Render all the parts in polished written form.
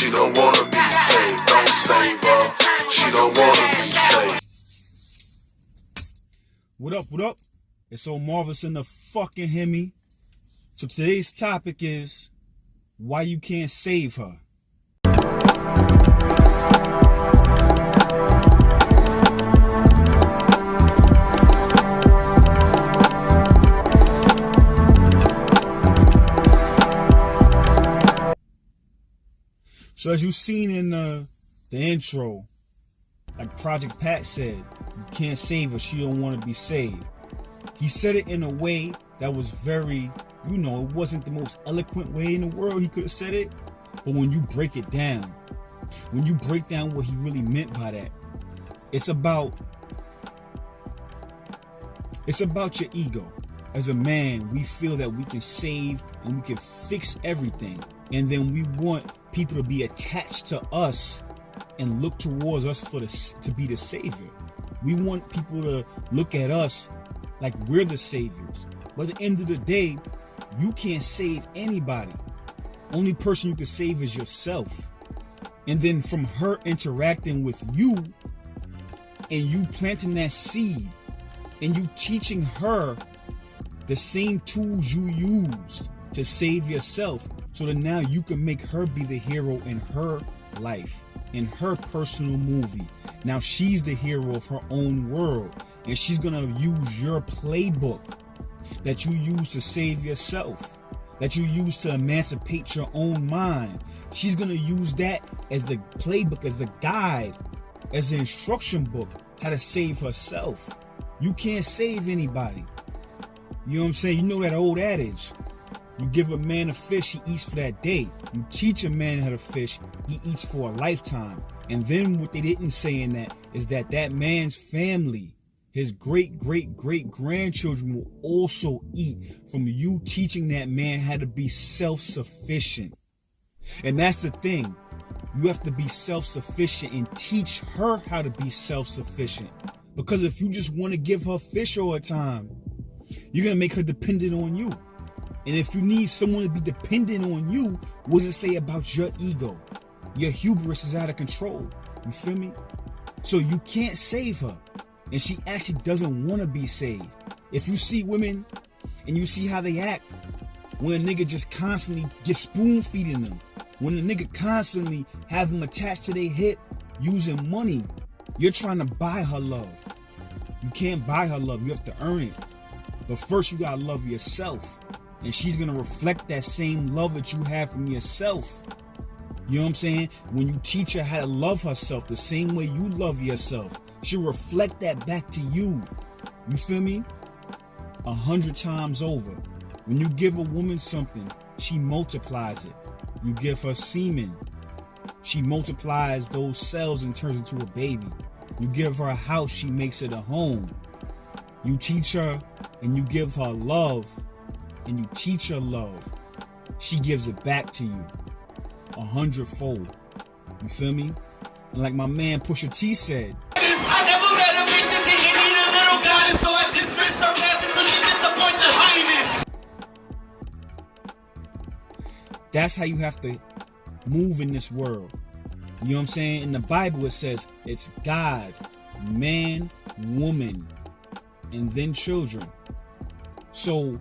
She don't wanna be saved. Don't save her. She don't wanna be saved. What up, what up? It's Omarvelous in the fucking Hemi. So today's topic is why you can't save her. So as you've seen in the intro, like Project Pat said, you can't save her, she don't want to be saved. He said it in a way that was very, it wasn't the most eloquent way in the world he could have said it. But when you break it down, when you break down what he really meant by that, it's about your ego. As a man, we feel that we can save and we can fix everything. And then we want people to be attached to us and look towards us to be the savior. We want people to look at us like we're the saviors. But at the end of the day, you can't save anybody. Only person you can save is yourself. And then from her interacting with you and you planting that seed and you teaching her the same tools you used to save yourself, so that now you can make her be the hero in her life, in her personal movie. Now she's the hero of her own world, and she's gonna use your playbook that you use to save yourself, that you use to emancipate your own mind. She's gonna use that as the playbook, as the guide, as the instruction book, how to save herself. You can't save anybody. You know what I'm saying? You know that old adage. You give a man a fish, he eats for that day. You teach a man how to fish, he eats for a lifetime. And then what they didn't say in that is that man's family, his great-great-great-grandchildren will also eat from you teaching that man how to be self-sufficient. And that's the thing. You have to be self-sufficient and teach her how to be self-sufficient. Because if you just want to give her fish all the time, you're going to make her dependent on you. And if you need someone to be dependent on you, what does it say about your ego? Your hubris is out of control. You feel me? So you can't save her. And she actually doesn't want to be saved. If you see women and you see how they act, when a nigga just constantly gets spoon feeding them, when a nigga constantly have them attached to their hip using money, you're trying to buy her love. You can't buy her love. You have to earn it. But first you gotta love yourself. And she's going to reflect that same love that you have from yourself. You know what I'm saying? When you teach her how to love herself the same way you love yourself, she'll reflect that back to you. You feel me? 100 times over. When you give a woman something, she multiplies it. You give her semen, she multiplies those cells and turns into a baby. You give her a house, she makes it a home. You teach her and you give her love, and you teach her love, she gives it back to you 100-fold. You feel me? And like my man Pusha T said, I never met a bitch that didn't need a little goddess, so I dismiss her past until she disappoints her highness. That's how you have to move in this world. You know what I'm saying? In the Bible it says it's God, man, woman, and then children. So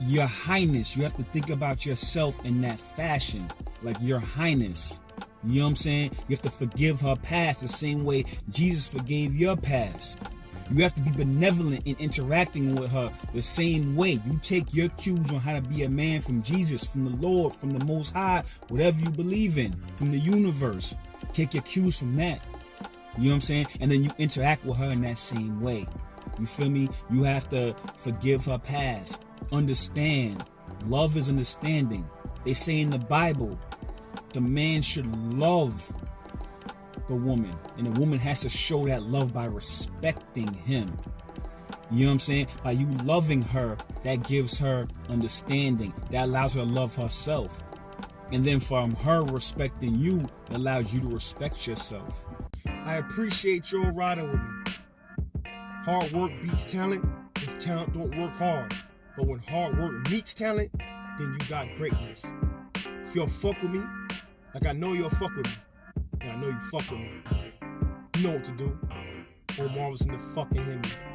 your highness, you have to think about yourself in that fashion, like your highness. You know what I'm saying? You have to forgive her past the same way Jesus forgave your past. You have to be benevolent in interacting with her the same way. You take your cues on how to be a man from Jesus, from the Lord, from the Most High, whatever you believe in, from the universe. Take your cues from that. You know what I'm saying? And then you interact with her in that same way. You feel me? You have to forgive her past. Understand. Love is understanding. They say in the Bible, the man should love the woman, and the woman has to show that love by respecting him. You know what I'm saying? By you loving her, that gives her understanding. That allows her to love herself. And then from her respecting you, it allows you to respect yourself. I appreciate your riding with me. Hard work beats talent if talent don't work hard. But when hard work meets talent, then you got greatness. If you don't fuck with me, like I know you'll fuck with me, and I know you fuck with me, you know what to do. Omarvelous in the fucking hit me.